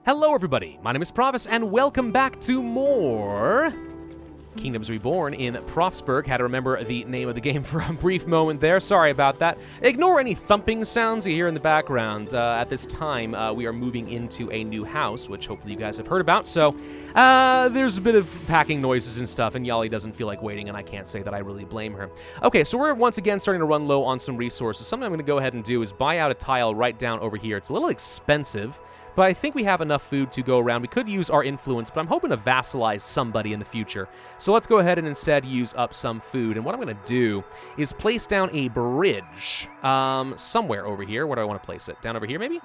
Hello everybody, my name is Pravus, and welcome back to more Kingdoms Reborn in Pravsburg. Had to remember the name of the game for a brief moment there, sorry about that. Ignore any thumping sounds you hear in the background. At this time, we are moving into a new house, which hopefully you guys have heard about, so there's a bit of packing noises and stuff, and Yali doesn't feel like waiting, and I can't say that I really blame her. Okay, so we're once again starting to run low on some resources. Something I'm going to go ahead and do is buy out a tile right down over here. It's a little expensive, but I think we have enough food to go around. We could use our influence, but I'm hoping to vassalize somebody in the future. So let's go ahead and instead use up some food. And what I'm going to do is place down a bridge somewhere over here. Where do I want to place it? Down over here, maybe?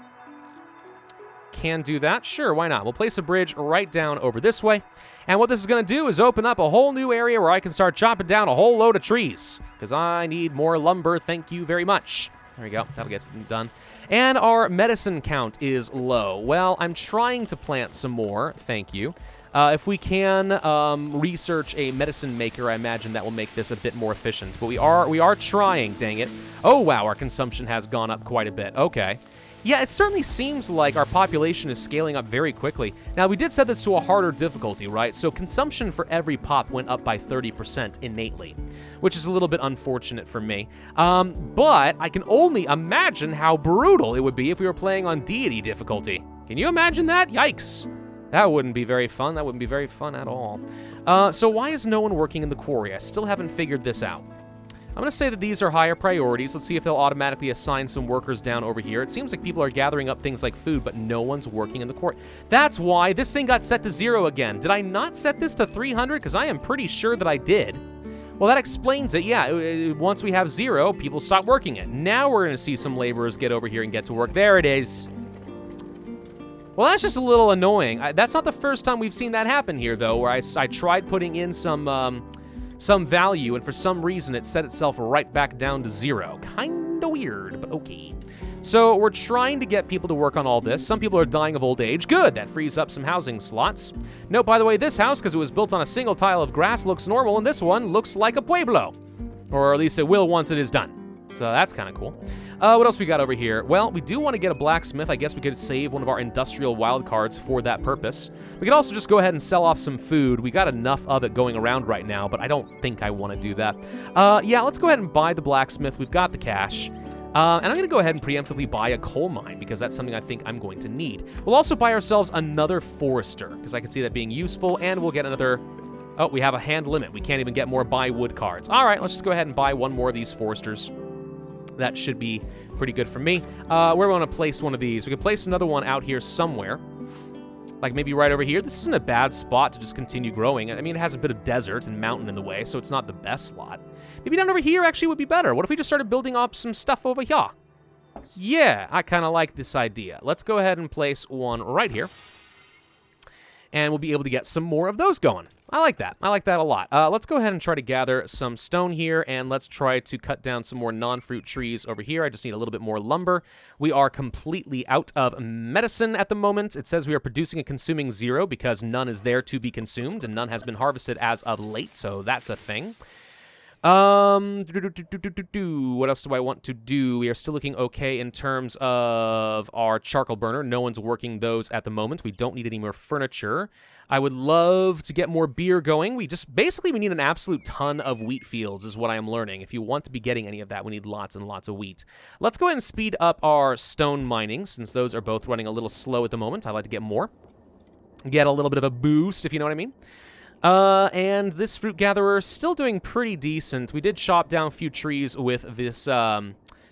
Can do that. Sure, why not? We'll place a bridge right down over this way. And what this is going to do is open up a whole new area where I can start chopping down a whole load of trees. Because I need more lumber, thank you very much. There we go. That'll get done. And our medicine count is low. Well, I'm trying to plant some more. Thank you. If we can research a medicine maker, I imagine that will make this a bit more efficient. But we are trying, dang it. Oh, wow, our consumption has gone up quite a bit. Okay. Yeah, it certainly seems like our population is scaling up very quickly. Now, we did set this to a harder difficulty, right? So consumption for every pop went up by 30% innately, which is a little bit unfortunate for me. But I can only imagine how brutal it would be if we were playing on deity difficulty. Can you imagine that? Yikes. That wouldn't be very fun. That wouldn't be very fun at all. So why is no one working in the quarry? I still haven't figured this out. I'm going to say that these are higher priorities. Let's see if they'll automatically assign some workers down over here. It seems like people are gathering up things like food, but no one's working in the quarry. That's why this thing got set to 0 again. Did I not set this to 300? Because I am pretty sure that I did. Well, that explains it. Yeah, once we have 0, people stop working it. Now we're going to see some laborers get over here and get to work. There it is. Well, that's just a little annoying. That's not the first time we've seen that happen here, though, where I tried putting in some value, and for some reason it set itself right back down to 0. Kinda weird, but okay. So we're trying to get people to work on all this. Some people are dying of old age. Good, that frees up some housing slots. Note, by the way, this house, because it was built on a single tile of grass, looks normal, and this one looks like a pueblo. Or at least it will once it is done. So that's kind of cool. What else we got over here? Well, we do want to get a blacksmith. I guess we could save one of our industrial wildcards for that purpose. We could also just go ahead and sell off some food. We got enough of it going around right now, but I don't think I want to do that. Yeah, let's go ahead and buy the blacksmith. We've got the cash. And I'm going to go ahead and preemptively buy a coal mine, because that's something I think I'm going to need. We'll also buy ourselves another forester, because I can see that being useful, and we'll get another... Oh, we have a hand limit. We can't even get more buy wood cards. All right, let's just go ahead and buy one more of these foresters. That should be pretty good for me. Where do we want to place one of these? We could place another one out here somewhere. Like maybe right over here. This isn't a bad spot to just continue growing. I mean, it has a bit of desert and mountain in the way, so it's not the best slot. Maybe down over here actually would be better. What if we just started building up some stuff over here? Yeah, I kind of like this idea. Let's go ahead and place one right here. And we'll be able to get some more of those going. I like that. I like that a lot. Let's go ahead and try to gather some stone here, and let's try to cut down some more non-fruit trees over here. I just need a little bit more lumber. We are completely out of medicine at the moment. It says we are producing and consuming 0 because none is there to be consumed, and none has been harvested as of late, so that's a thing. What else do I want to do? We are still looking okay in terms of our charcoal burner. No one's working those at the moment. We don't need any more furniture. I would love to get more beer going. We need an absolute ton of wheat fields is what I am learning. If you want to be getting any of that, we need lots and lots of wheat. Let's go ahead and speed up our stone mining, since those are both running a little slow at the moment. I'd like to get more. Get a little bit of a boost, if you know what I mean. And this fruit gatherer still doing pretty decent. We did chop down a few trees with this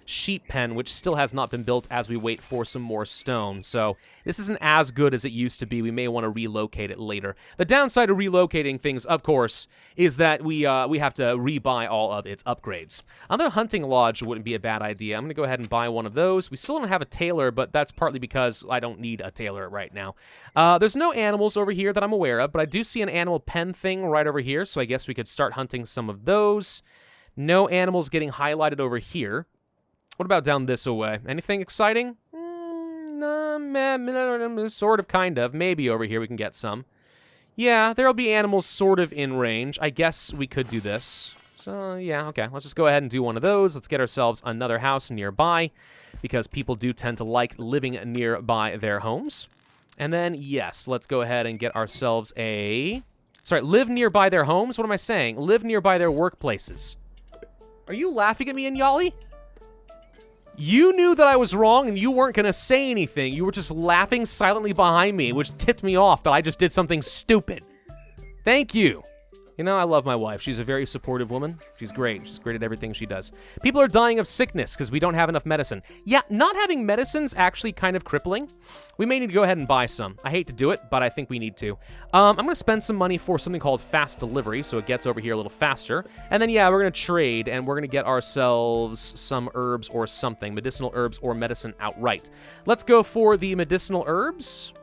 sheep pen, which still has not been built as we wait for some more stone. So this isn't as good as it used to be. We may want to relocate it later. The downside of relocating things, of course, is that we have to rebuy all of its upgrades. Another hunting lodge wouldn't be a bad idea. I'm going to go ahead and buy one of those. We still don't have a tailor, but that's partly because I don't need a tailor right now. There's no animals over here that I'm aware of, but I do see an animal pen thing right over here, so I guess we could start hunting some of those. No animals getting highlighted over here. What about down this way? Anything exciting? Sort of, kind of. Maybe over here we can get some. Yeah, there'll be animals sort of in range. I guess we could do this. So, yeah, okay. Let's just go ahead and do one of those. Let's get ourselves another house nearby, because people do tend to like living nearby their homes. And then, yes, let's go ahead and get ourselves a... Sorry, live nearby their homes? What am I saying? Live nearby their workplaces. Are you laughing at me, Inyali? You knew that I was wrong and you weren't going to say anything. You were just laughing silently behind me, which tipped me off that I just did something stupid. Thank you. You know, I love my wife. She's a very supportive woman. She's great. She's great at everything she does. People are dying of sickness because we don't have enough medicine. Yeah, not having medicine's actually kind of crippling. We may need to go ahead and buy some. I hate to do it, but I think we need to. I'm going to spend some money for something called fast delivery, so it gets over here a little faster. And then, yeah, we're going to trade, and we're going to get ourselves some herbs or something. Medicinal herbs or medicine outright. Let's go for the medicinal herbs.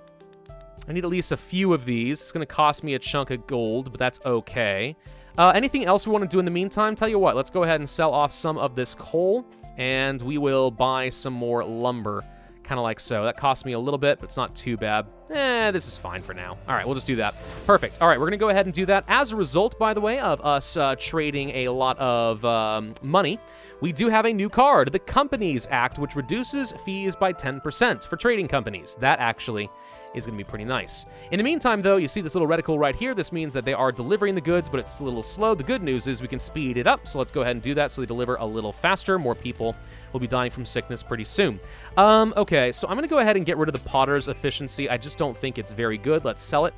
I need at least a few of these. It's going to cost me a chunk of gold, but that's okay. Anything else we want to do in the meantime? Tell you what, let's go ahead and sell off some of this coal, and we will buy some more lumber, kind of like so. That cost me a little bit, but it's not too bad. This is fine for now. All right, we'll just do that. Perfect. All right, we're going to go ahead and do that. As a result, by the way, of us trading a lot of money, we do have a new card, the Companies Act, which reduces fees by 10% for trading companies. That actually is going to be pretty nice. In the meantime, though, you see this little reticle right here. This means that they are delivering the goods, but it's a little slow. The good news is we can speed it up, so let's go ahead and do that so they deliver a little faster. More people will be dying from sickness pretty soon. Okay, so I'm going to go ahead and get rid of the potter's efficiency. I just don't think it's very good. Let's sell it.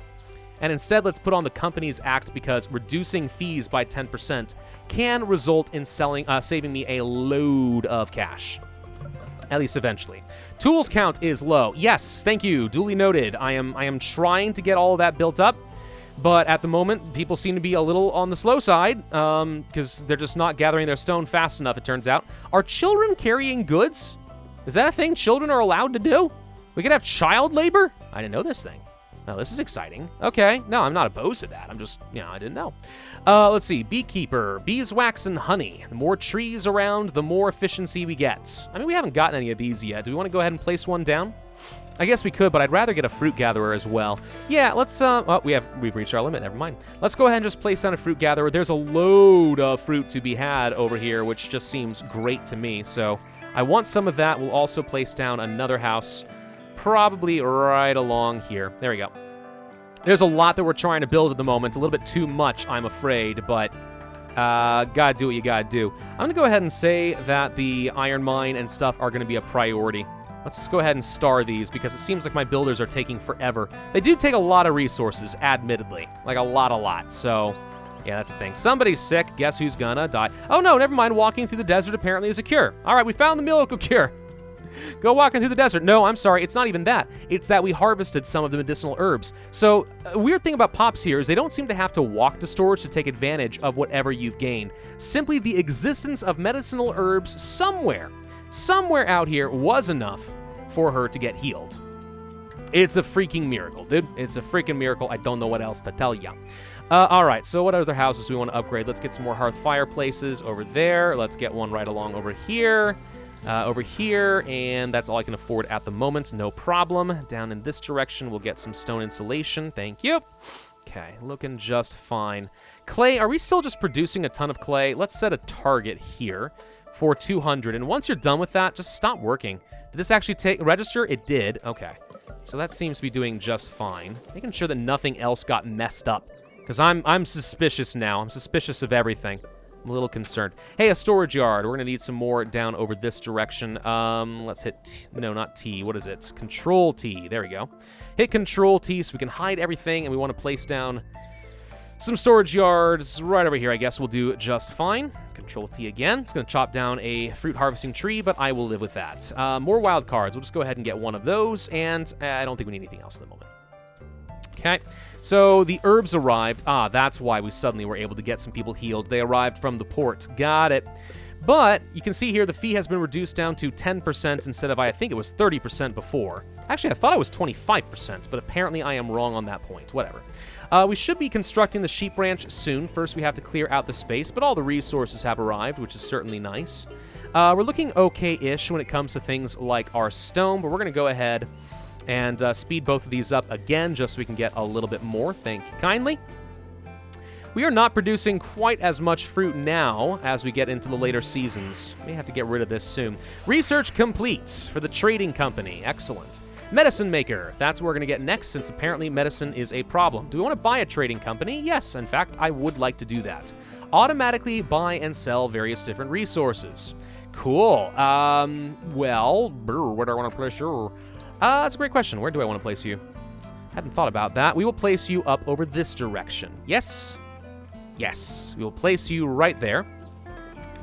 And instead, let's put on the Companies Act because reducing fees by 10% can result in saving me a load of cash. At least eventually. Tools count is low. Yes, thank you. Duly noted. I am trying to get all of that built up, but at the moment, people seem to be a little on the slow side because they're just not gathering their stone fast enough, it turns out. Are children carrying goods? Is that a thing children are allowed to do? We could have child labor? I didn't know this thing. Oh, this is exciting. Okay. No, I'm not opposed to that. I'm just, I didn't know. Let's see. Beekeeper, beeswax and honey. The more trees around, the more efficiency we get. I mean, we haven't gotten any of these yet. Do we want to go ahead and place one down? I guess we could, but I'd rather get a fruit gatherer as well. Yeah, let's, oh, we've reached our limit. Never mind. Let's go ahead and just place down a fruit gatherer. There's a load of fruit to be had over here, which just seems great to me. So I want some of that. We'll also place down another house. Probably right along here. There we go. There's a lot that we're trying to build at the moment. A little bit too much, I'm afraid, but gotta do what you gotta do. I'm gonna go ahead and say that the iron mine and stuff are gonna be a priority. Let's just go ahead and star these because it seems like my builders are taking forever. They do take a lot of resources, admittedly. Like a lot. So, yeah, that's the thing. Somebody's sick. Guess who's gonna die? Oh, no, never mind. Walking through the desert apparently is a cure. All right, we found the miracle cure. Go walking through the desert. No, I'm sorry. It's not even that. It's that we harvested some of the medicinal herbs. So a weird thing about pops here is they don't seem to have to walk to storage to take advantage of whatever you've gained. Simply the existence of medicinal herbs somewhere out here was enough for her to get healed. It's a freaking miracle, dude. It's a freaking miracle. I don't know what else to tell ya. All right, so what other houses do we want to upgrade? Let's get some more hearth fireplaces over there. Let's get one right along over here. And that's all I can afford at the moment. No problem. Down in this direction, we'll get some stone insulation. Thank you. Okay, looking just fine. Clay, are we still just producing a ton of clay? Let's set a target here for 200. And once you're done with that, just stop working. Did this actually register? It did. Okay. So that seems to be doing just fine. Making sure that nothing else got messed up. Because I'm suspicious now. I'm suspicious of everything. I'm a little concerned. Hey, a storage yard. We're going to need some more down over this direction. Let's hit T. No, not T. What is it? Control T. There we go. Hit Control T so we can hide everything, and we want to place down some storage yards right over here. I guess we'll do just fine. Control T again. It's going to chop down a fruit harvesting tree, but I will live with that. More wild cards. We'll just go ahead and get one of those, and I don't think we need anything else at the moment. Okay. So the herbs arrived. That's why we suddenly were able to get some people healed. They arrived from the port. Got it. But you can see here the fee has been reduced down to 10% instead of, I think it was 30% before. Actually, I thought it was 25%, but apparently I am wrong on that point. Whatever. We should be constructing the sheep ranch soon. First, we have to clear out the space, but all the resources have arrived, which is certainly nice. We're looking okay-ish when it comes to things like our stone, but we're going to go ahead and speed both of these up again just so we can get a little bit more. Thank you kindly. We are not producing quite as much fruit now as we get into the later seasons. May have to get rid of this soon. Research complete for the trading company. Excellent. Medicine maker. That's what we're going to get next, since apparently medicine is a problem. Do we want to buy a trading company? Yes, in fact, I would like to do that. Automatically buy and sell various different resources. Cool. Well, where do I want to place you? That's a great question. Where do I want to place you? Hadn't thought about that. We will place you up over this direction. Yes? Yes. We will place you right there.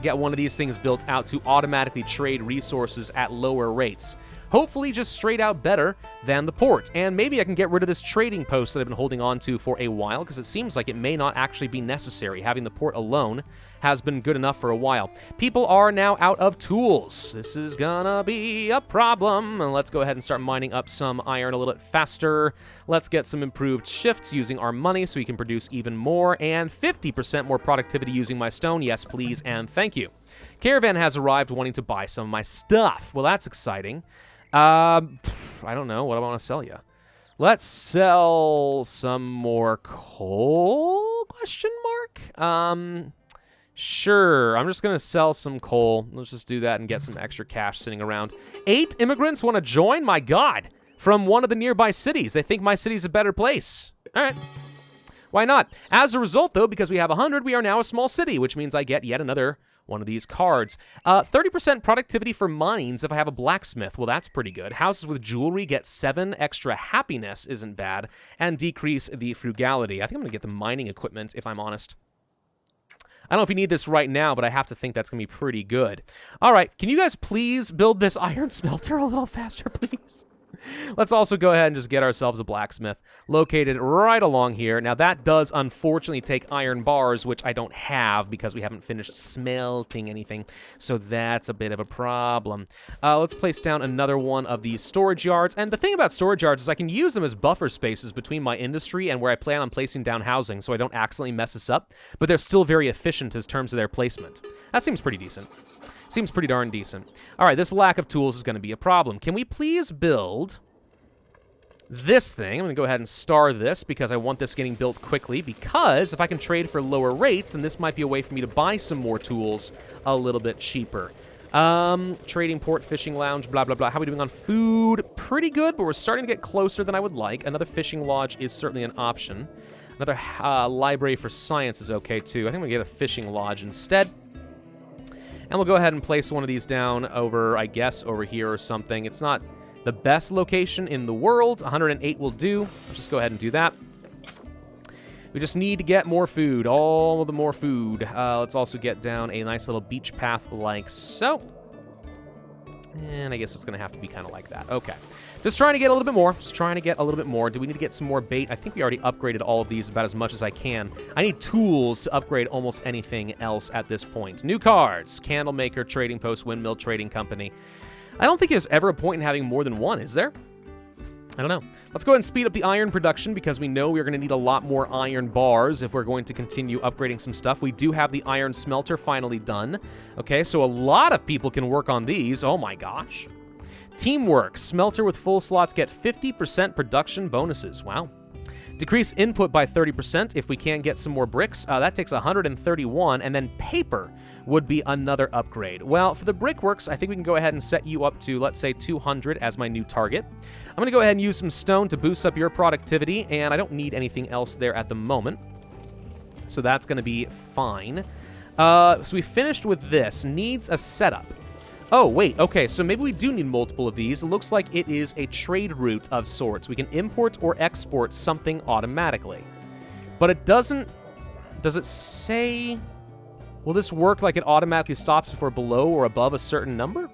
Get one of these things built out to automatically trade resources at lower rates. Hopefully just straight out better than the port. And maybe I can get rid of this trading post that I've been holding on to for a while, because it seems like it may not actually be necessary. Having the port alone has been good enough for a while. People are now out of tools. This is gonna be a problem. And let's go ahead and start mining up some iron a little bit faster. Let's get some improved shifts using our money so we can produce even more, and 50% more productivity using my stone. Yes, please, and thank you. Caravan has arrived wanting to buy some of my stuff. Well, that's exciting. I don't know. What do I want to sell you? Let's sell some more coal? Question mark? Sure. I'm just going to sell some coal. Let's just do that and get some extra cash sitting around. 8 immigrants want to join? My God. From one of the nearby cities. They think my city's a better place. All right. Why not? As a result, though, because we have 100, we are now a small city, which means I get yet another one of these cards. 30% productivity for mines if I have a blacksmith. Well, that's pretty good. Houses with jewelry get 7 extra happiness, isn't bad, and decrease the frugality. I think I'm going to get the mining equipment, if I'm honest. I don't know if you need this right now, but I have to think that's going to be pretty good. All right, can you guys please build this iron smelter a little faster, please? Let's also go ahead and just get ourselves a blacksmith located right along here. Now, that does unfortunately take iron bars, which I don't have because we haven't finished smelting anything. So that's a bit of a problem. Let's place down another one of these storage yards. And the thing about storage yards is I can use them as buffer spaces between my industry and where I plan on placing down housing so I don't accidentally mess this up. But they're still very efficient in terms of their placement. That seems pretty decent. Seems pretty darn decent. All right, this lack of tools is going to be a problem. Can we please build this thing? I'm going to go ahead and star this because I want this getting built quickly, because if I can trade for lower rates, then this might be a way for me to buy some more tools a little bit cheaper. Trading port, fishing lounge, blah, blah, blah. How are we doing on food? Pretty good, but we're starting to get closer than I would like. Another fishing lodge is certainly an option. Another library for science is okay, too. I think we'll get a fishing lodge instead. And we'll go ahead and place one of these down over, I guess, over here or something. It's not the best location in the world. 108 will do. Let's just go ahead and do that. We just need to get more food. All the more food. Let's also get down a nice little beach path like so. And I guess it's going to have to be kind of like that. Okay. Just trying to get a little bit more. Just trying to get a little bit more. Do we need to get some more bait? I think we already upgraded all of these about as much as I can. I need tools to upgrade almost anything else at this point. New cards. Candle maker, trading post, windmill, trading company. I don't think there's ever a point in having more than one, is there? I don't know. Let's go ahead and speed up the iron production because we know we're going to need a lot more iron bars if we're going to continue upgrading some stuff. We do have the iron smelter finally done. Okay, so a lot of people can work on these. Oh my gosh. Teamwork. Smelter with full slots get 50% production bonuses. Wow. Decrease input by 30% if we can get some more bricks. That takes 131, and then paper would be another upgrade. Well, for the brickworks, I think we can go ahead and set you up to, let's say, 200 as my new target. I'm going to go ahead and use some stone to boost up your productivity, and I don't need anything else there at the moment. So that's going to be fine. So we finished with this. Needs a setup. Oh, wait, okay, so maybe we do need multiple of these. It looks like it is a trade route of sorts. We can import or export something automatically. But it doesn't... Does it say... Will this work like it automatically stops if we're below or above a certain number?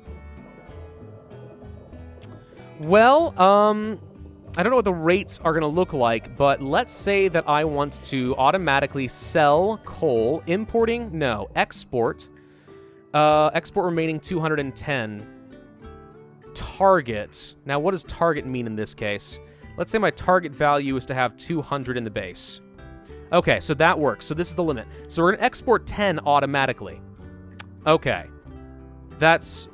Well, I don't know what the rates are going to look like, but let's say that I want to automatically sell coal. Importing? No. Export. Export remaining 210. Target. Now, what does target mean in this case? Let's say my target value is to have 200 in the base. Okay, so that works. So this is the limit. So we're going to export 10 automatically. Okay. That's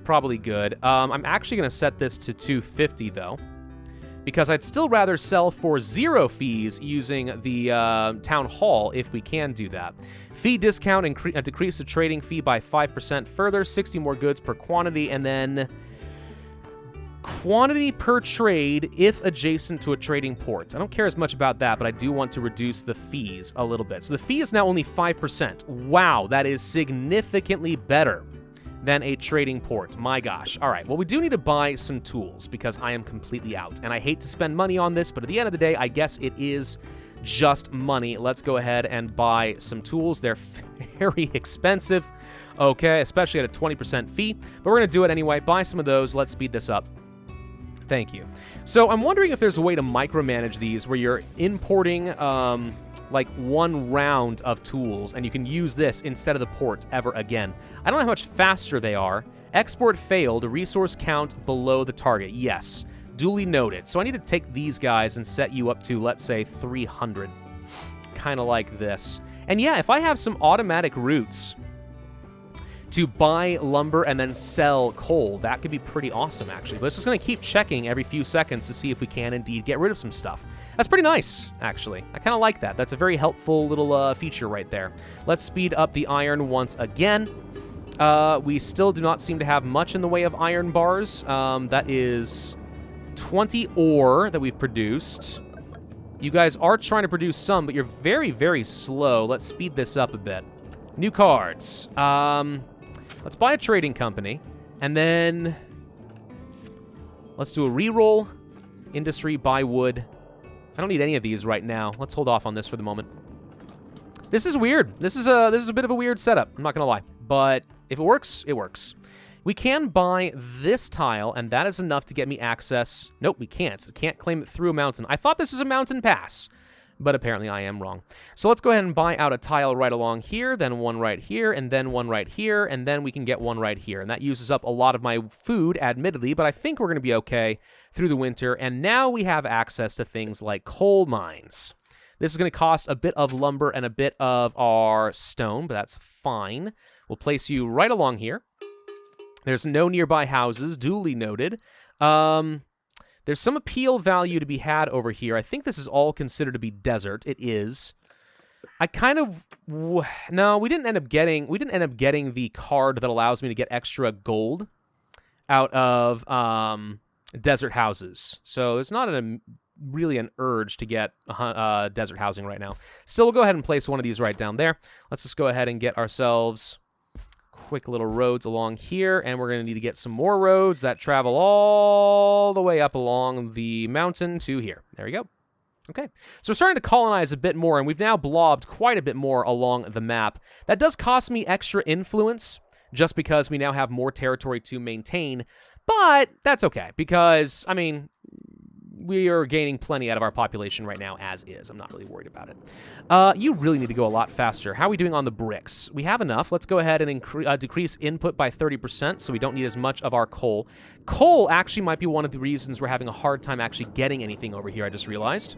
probably good. I'm actually going to set this to 250, though, because I'd still rather sell for 0 fees using the town hall if we can do that. Fee discount, decrease the trading fee by 5% further, 60 more goods per quantity, and then Quantity per trade if adjacent to a trading port. I don't care as much about that, but I do want to reduce the fees a little bit. So the fee is now only 5%. Wow, that is significantly better than a trading port. My gosh. All right, well, we do need to buy some tools because I am completely out. And I hate to spend money on this, but at the end of the day, I guess it is just money. Let's go ahead and buy some tools. They're very expensive, okay, especially at a 20% fee, but we're going to do it anyway. Buy some of those. Let's speed this up. Thank you. So I'm wondering if there's a way to micromanage these where you're importing like one round of tools and you can use this instead of the port ever again. I don't know how much faster they are. Export failed, resource count below the target. Yes, duly noted. So I need to take these guys and set you up to, let's say, 300. Kind of like this. And yeah, if I have some automatic routes to buy lumber and then sell coal, that could be pretty awesome, actually. But it's just going to keep checking every few seconds to see if we can indeed get rid of some stuff. That's pretty nice, actually. I kind of like that. That's a very helpful little feature right there. Let's speed up the iron once again. We still do not seem to have much in the way of iron bars. That is 20 ore that we've produced. You guys are trying to produce some, but you're very, very slow. Let's speed this up a bit. New cards. Let's buy a trading company, and then let's do a reroll. Industry, buy wood. I don't need any of these right now. Let's hold off on this for the moment. This is weird. This is a bit of a weird setup. I'm not gonna lie, but if it works, it works. We can buy this tile, and that is enough to get me access. Nope, we can't. We can't claim it through a mountain. I thought this was a mountain pass, but apparently I am wrong. So let's go ahead and buy out a tile right along here, then one right here, and then one right here, and then we can get one right here. And that uses up a lot of my food, admittedly, but I think we're going to be okay through the winter. And now we have access to things like coal mines. This is going to cost a bit of lumber and a bit of our stone, but that's fine. We'll place you right along here. There's no nearby houses, duly noted. There's some appeal value to be had over here. I think this is all considered to be desert. It is. I kind of... No, we didn't end up getting the card that allows me to get extra gold out of desert houses. So it's not really an urge to get desert housing right now. Still, we'll go ahead and place one of these right down there. Let's just go ahead and get ourselves quick little roads along here, and we're going to need to get some more roads that travel all the way up along the mountain to here. There we go. Okay, so we're starting to colonize a bit more, and we've now blobbed quite a bit more along the map. That does cost me extra influence, just because we now have more territory to maintain, but that's okay, because, I mean, we are gaining plenty out of our population right now as is. I'm not really worried about it. You really need to go a lot faster. How are we doing on the bricks? We have enough. Let's go ahead and decrease input by 30% so we don't need as much of our coal. Coal actually might be one of the reasons we're having a hard time actually getting anything over here, I just realized.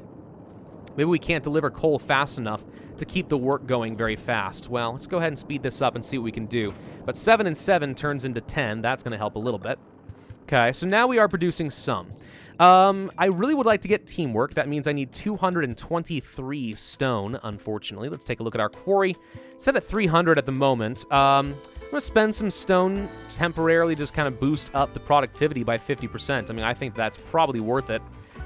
Maybe we can't deliver coal fast enough to keep the work going very fast. Well, let's go ahead and speed this up and see what we can do. But 7 and 7 turns into 10. That's going to help a little bit. Okay, so now we are producing some. I really would like to get teamwork. That means I need 223 stone, unfortunately. Let's take a look at our quarry. It's set at 300 at the moment. I'm going to spend some stone temporarily, just kind of boost up the productivity by 50%. I mean, I think that's probably worth it.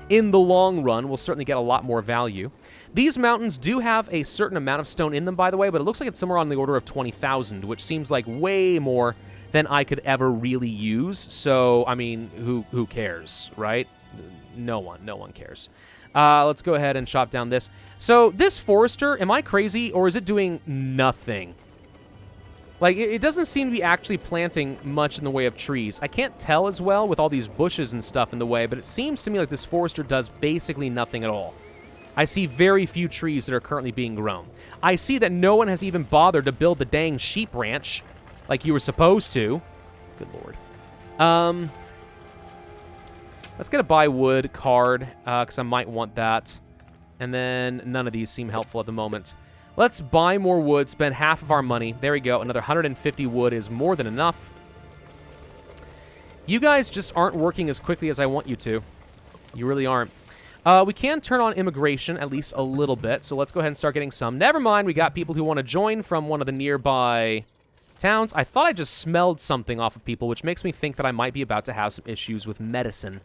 In the long run, we'll certainly get a lot more value. These mountains do have a certain amount of stone in them, by the way, but it looks like it's somewhere on the order of 20,000, which seems like way more than I could ever really use. So, I mean, who cares, right? No one cares. Let's go ahead and chop down this. So this forester, am I crazy, or is it doing nothing? Like, it doesn't seem to be actually planting much in the way of trees. I can't tell as well with all these bushes and stuff in the way, but it seems to me like this forester does basically nothing at all. I see very few trees that are currently being grown. I see that no one has even bothered to build the dang sheep ranch like you were supposed to. Good lord. Let's get a buy wood card, because I might want that. And then none of these seem helpful at the moment. Let's buy more wood, spend half of our money. There we go. Another 150 wood is more than enough. You guys just aren't working as quickly as I want you to. You really aren't. We can turn on immigration at least a little bit, so let's go ahead and start getting some. Never mind, we got people who want to join from one of the nearby towns. I thought I just smelled something off of people, which makes me think that I might be about to have some issues with medicine.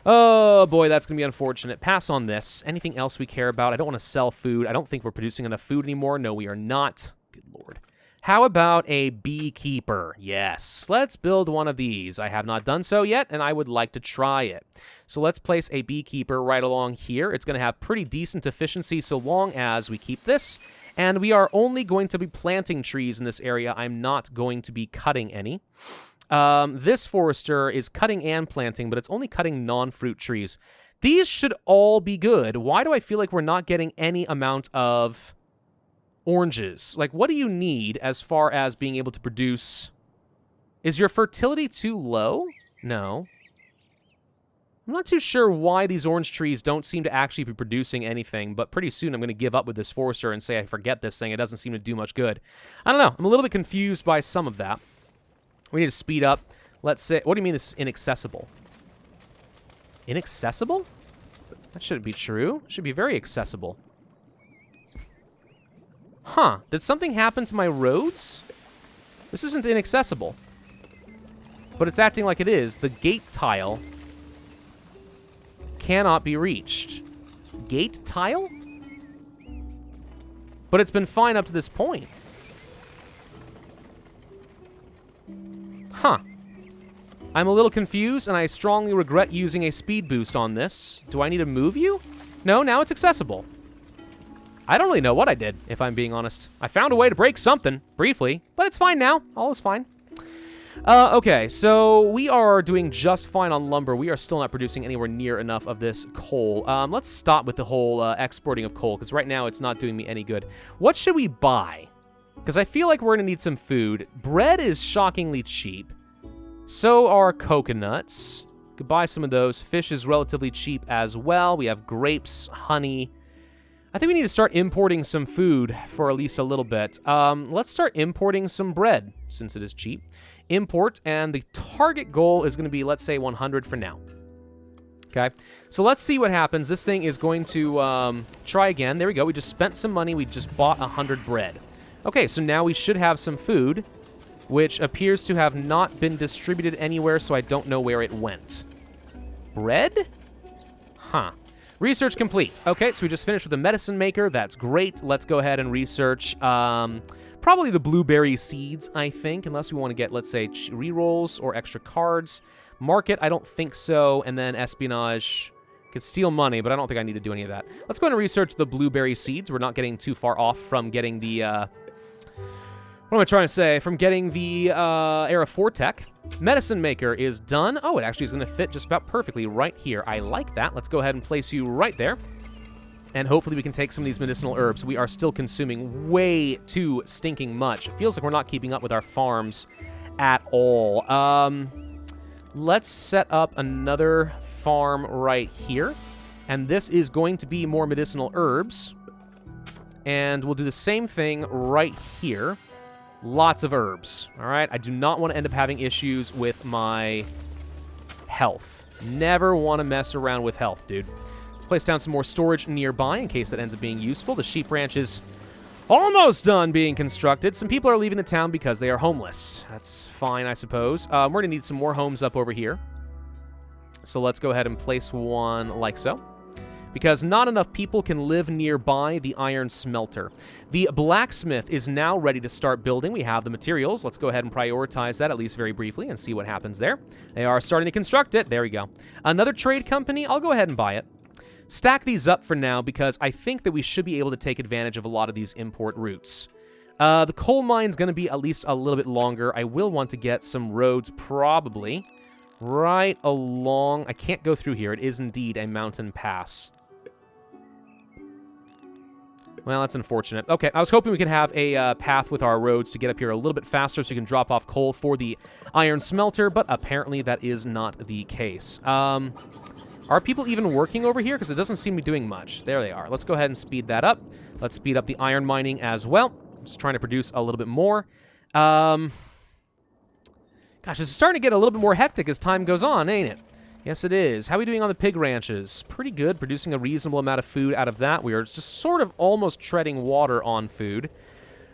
Oh, boy, that's going to be unfortunate. Pass on this. Anything else we care about? I don't want to sell food. I don't think we're producing enough food anymore. No, we are not. Good lord. How about a beekeeper? Yes, let's build one of these. I have not done so yet, and I would like to try it. So let's place a beekeeper right along here. It's going to have pretty decent efficiency so long as we keep this. And we are only going to be planting trees in this area. I'm not going to be cutting any. This forester is cutting and planting, but it's only cutting non-fruit trees. These should all be good. Why do I feel like we're not getting any amount of oranges? Like, what do you need as far as being able to produce? Is your fertility too low? No. I'm not too sure why these orange trees don't seem to actually be producing anything, but pretty soon I'm going to give up with this forester and say I forget this thing. It doesn't seem to do much good. I don't know. I'm a little bit confused by some of that. We need to speed up. Let's say... What do you mean this is inaccessible? Inaccessible? That shouldn't be true. It should be very accessible. Huh. Did something happen to my roads? This isn't inaccessible. But it's acting like it is. The gate tile cannot be reached. Gate tile? But it's been fine up to this point. Huh. I'm a little confused, and I strongly regret using a speed boost on this. Do I need to move you? No, now it's accessible. I don't really know what I did, if I'm being honest. I found a way to break something, briefly, but it's fine now. All is fine. Okay, so we are doing just fine on lumber. We are still not producing anywhere near enough of this coal. Let's stop with the whole exporting of coal, because right now it's not doing me any good. What should we buy? Because I feel like we're going to need some food. Bread is shockingly cheap. So are coconuts. Could buy some of those. Fish is relatively cheap as well. We have grapes, honey. I think we need to start importing some food for at least a little bit. Let's start importing some bread, since it is cheap. Import, and the target goal is going to be, let's say, 100 for now. Okay, so let's see what happens. This thing is going to try again. There we go. We just spent some money. We just bought 100 bread. Okay, so now we should have some food, which appears to have not been distributed anywhere, so I don't know where it went. Bread? Huh. Research complete. Okay, so we just finished with the medicine maker. That's great. Let's go ahead and research probably the blueberry seeds, I think, unless we want to get, let's say, rerolls or extra cards. Market, I don't think so. And then espionage. Could steal money, but I don't think I need to do any of that. Let's go ahead and research the blueberry seeds. We're not getting too far off from getting the... what am I trying to say? From getting the Era 4 tech. Medicine Maker is done. Oh, it actually is going to fit just about perfectly right here. I like that. Let's go ahead and place you right there. And hopefully we can take some of these medicinal herbs. We are still consuming way too stinking much. It feels like we're not keeping up with our farms at all. Let's set up another farm right here. And this is going to be more medicinal herbs. And we'll do the same thing right here. Lots of herbs, all right? I do not want to end up having issues with my health. Never want to mess around with health, dude. Let's place down some more storage nearby in case that ends up being useful. The sheep ranch is almost done being constructed. Some people are leaving the town because they are homeless. That's fine, I suppose. We're going to need some more homes up over here. So let's go ahead and place one like so. Because not enough people can live nearby the iron smelter. The blacksmith is now ready to start building. We have the materials. Let's go ahead and prioritize that, at least very briefly, and see what happens there. They are starting to construct it. There we go. Another trade company. I'll go ahead and buy it. Stack these up for now, because I think that we should be able to take advantage of a lot of these import routes. The coal mine's going to be at least a little bit longer. I will want to get some roads, probably, right along. I can't go through here. It is indeed a mountain pass. Well, that's unfortunate. Okay, I was hoping we could have a path with our roads to get up here a little bit faster so we can drop off coal for the iron smelter, but apparently that is not the case. Are people even working over here? Because it doesn't seem to be doing much. There they are. Let's go ahead and speed that up. Let's speed up the iron mining as well. Just trying to produce a little bit more. Gosh, it's starting to get a little bit more hectic as time goes on, ain't it? Yes, it is. How are we doing on the pig ranches? Pretty good, producing a reasonable amount of food out of that. We are just sort of almost treading water on food.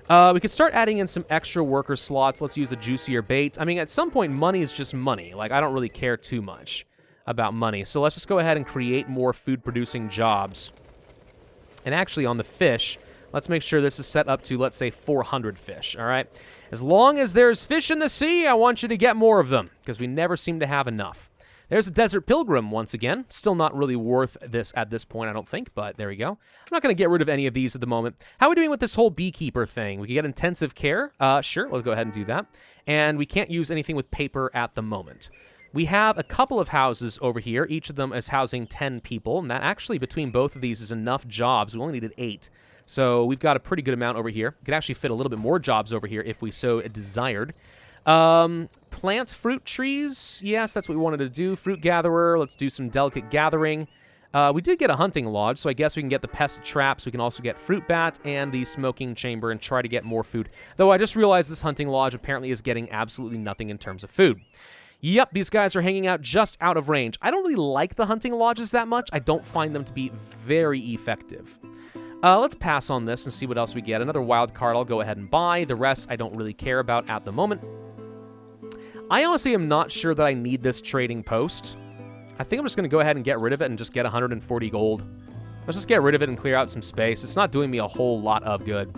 We could start adding in some extra worker slots. Let's use a juicier bait. I mean, at some point, money is just money. Like, I don't really care too much. about money. So let's just go ahead and create more food-producing jobs. And actually, on the fish, let's make sure this is set up to, let's say, 400 fish, all right? As long as there's fish in the sea, I want you to get more of them, because we never seem to have enough. There's a desert pilgrim once again. Still not really worth this at this point, I don't think, but there we go. I'm not going to get rid of any of these at the moment. How are we doing with this whole beekeeper thing? We can get intensive care. Sure, let's go ahead and do that. And we can't use anything with paper at the moment. We have a couple of houses over here. Each of them is housing 10 people, and that actually, between both of these, is enough jobs. We only needed 8. So we've got a pretty good amount over here. We could actually fit a little bit more jobs over here if we so desired. Plant fruit trees. Yes, that's what we wanted to do. Fruit gatherer. Let's do some delicate gathering. We did get a hunting lodge, so I guess we can get the pest traps. We can also get fruit bat and the smoking chamber and try to get more food. Though I just realized this hunting lodge apparently is getting absolutely nothing in terms of food. Yep, these guys are hanging out just out of range. I don't really like the hunting lodges that much. I don't find them to be very effective. Let's pass on this and see what else we get. Another wild card I'll go ahead and buy. The rest I don't really care about at the moment. I honestly am not sure that I need this trading post. I think I'm just going to go ahead and get rid of it and just get 140 gold. Let's just get rid of it and clear out some space. It's not doing me a whole lot of good.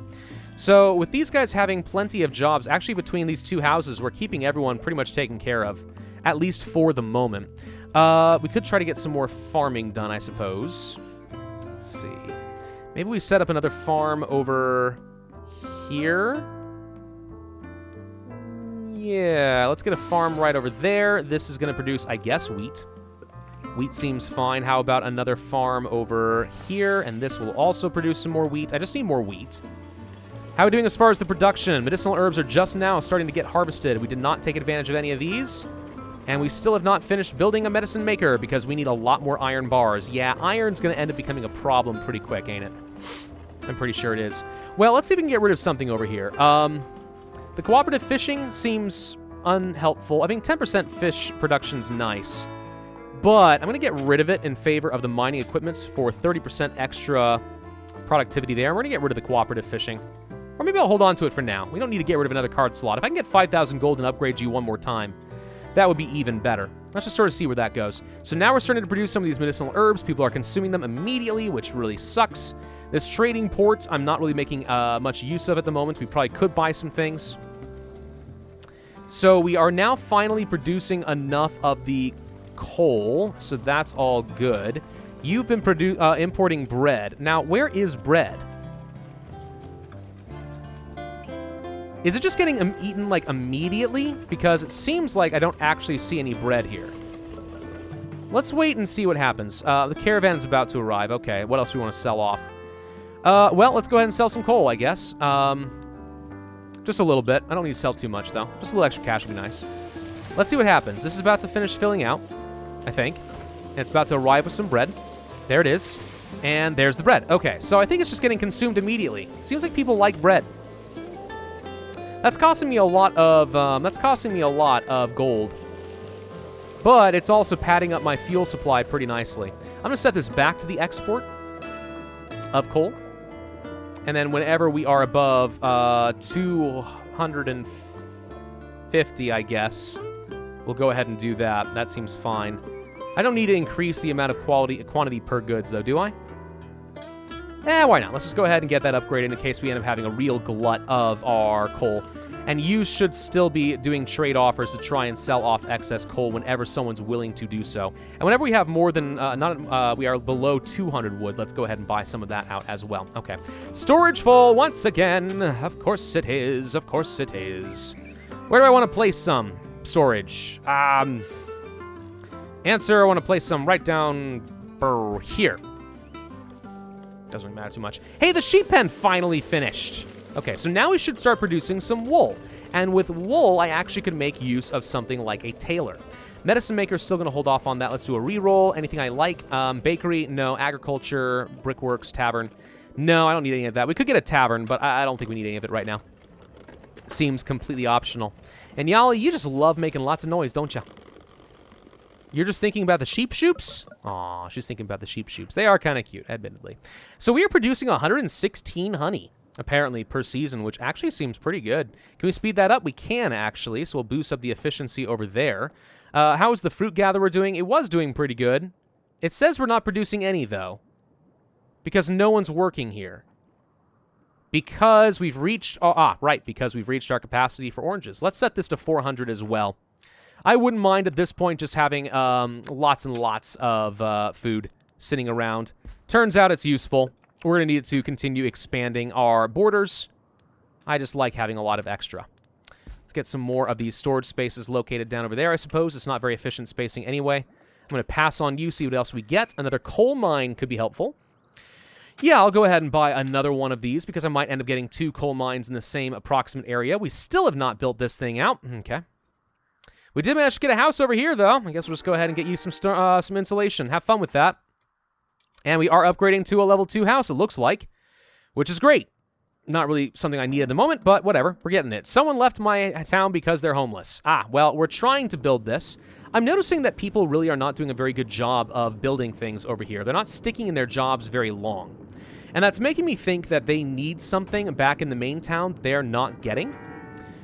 So with these guys having plenty of jobs, actually between these two houses, we're keeping everyone pretty much taken care of, at least for the moment. We could try to get some more farming done, I suppose. Let's see. Maybe we set up another farm over here. Yeah, let's get a farm right over there. This is going to produce, I guess, wheat. Wheat seems fine. How about another farm over here? And this will also produce some more wheat. I just need more wheat. How are we doing as far as the production? Medicinal herbs are just now starting to get harvested. We did not take advantage of any of these. And we still have not finished building a medicine maker because we need a lot more iron bars. Yeah, iron's going to end up becoming a problem pretty quick, ain't it? I'm pretty sure it is. Well, let's see if we can get rid of something over here. The cooperative fishing seems unhelpful. I mean, 10% fish production's nice. But I'm going to get rid of it in favor of the mining equipments for 30% extra productivity there. We're going to get rid of the cooperative fishing. Or maybe I'll hold on to it for now. We don't need to get rid of another card slot. If I can get 5,000 gold and upgrade you one more time, that would be even better. Let's just sort of see where that goes. So now we're starting to produce some of these medicinal herbs. People are consuming them immediately, which really sucks. This trading port, I'm not really making much use of at the moment. We probably could buy some things. So we are now finally producing enough of the coal, so that's all good. You've been importing bread. Now, where is bread? Is it just getting eaten, like, immediately? Because it seems like I don't actually see any bread here. Let's wait and see what happens. The caravan's about to arrive. Okay, what else do we want to sell off? Well, let's go ahead and sell some coal, I guess. Just a little bit. I don't need to sell too much, though. Just a little extra cash would be nice. Let's see what happens. This is about to finish filling out, I think. And it's about to arrive with some bread. There it is. And there's the bread. Okay, so I think it's just getting consumed immediately. It seems like people like bread. That's costing me a lot of gold. But it's also padding up my fuel supply pretty nicely. I'm going to set this back to the export of coal. And then whenever we are above 250, I guess, we'll go ahead and do that. That seems fine. I don't need to increase the amount of quantity per goods, though, do I? Why not? Let's just go ahead and get that upgraded in case we end up having a real glut of our coal. And you should still be doing trade offers to try and sell off excess coal whenever someone's willing to do so. And whenever we have more than, we are below 200 wood, let's go ahead and buy some of that out as well. Okay. Storage full once again. Of course it is. Of course it is. Where do I want to place some storage? Answer, I want to place some right down here. Doesn't really matter too much. Hey, the sheep pen finally finished. Okay, so now we should start producing some wool. And with wool, I actually could make use of something like a tailor. Medicine maker is still going to hold off on that. Let's do a reroll. Anything I like. Bakery, no. Agriculture, brickworks, tavern. No, I don't need any of that. We could get a tavern, but I don't think we need any of it right now. Seems completely optional. And Yali, you just love making lots of noise, don't you? You're just thinking about the sheep shoops? Aw, she's thinking about the sheep shoops. They are kind of cute, admittedly. So we are producing 116 honey, apparently, per season, which actually seems pretty good. Can we speed that up? We can, actually, so we'll boost up the efficiency over there. How is the fruit gatherer doing? It was doing pretty good. It says we're not producing any, though, because no one's working here. Because we've reached... because we've reached our capacity for oranges. Let's set this to 400 as well. I wouldn't mind at this point just having lots and lots of food sitting around. Turns out it's useful. We're going to need to continue expanding our borders. I just like having a lot of extra. Let's get some more of these storage spaces located down over there, I suppose. It's not very efficient spacing anyway. I'm going to pass on you, see what else we get. Another coal mine could be helpful. Yeah, I'll go ahead and buy another one of these because I might end up getting 2 coal mines in the same approximate area. We still have not built this thing out. Okay. We did manage to get a house over here, though. I guess we'll just go ahead and get you some insulation. Have fun with that. And we are upgrading to a level 2 house, it looks like, which is great. Not really something I need at the moment, but whatever. We're getting it. Someone left my town because they're homeless. Well, we're trying to build this. I'm noticing that people really are not doing a very good job of building things over here. They're not sticking in their jobs very long. And that's making me think that they need something back in the main town they're not getting.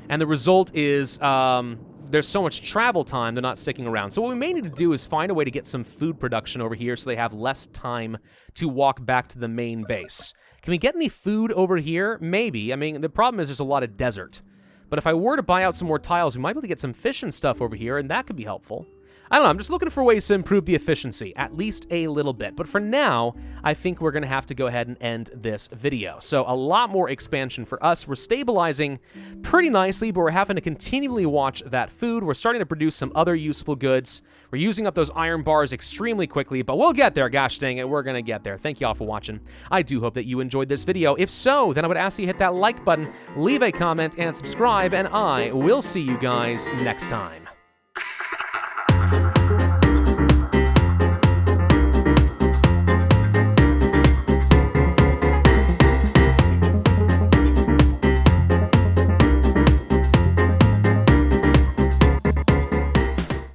And the result is there's so much travel time, they're not sticking around. So what we may need to do is find a way to get some food production over here so they have less time to walk back to the main base. Can we get any food over here? Maybe. I mean, the problem is there's a lot of desert. But if I were to buy out some more tiles, we might be able to get some fish and stuff over here, and that could be helpful. I don't know, I'm just looking for ways to improve the efficiency, at least a little bit. But for now, I think we're going to have to go ahead and end this video. So a lot more expansion for us. We're stabilizing pretty nicely, but we're having to continually watch that food. We're starting to produce some other useful goods. We're using up those iron bars extremely quickly, but we'll get there, gosh dang it, we're going to get there. Thank you all for watching. I do hope that you enjoyed this video. If so, then I would ask you to hit that like button, leave a comment, and subscribe, and I will see you guys next time.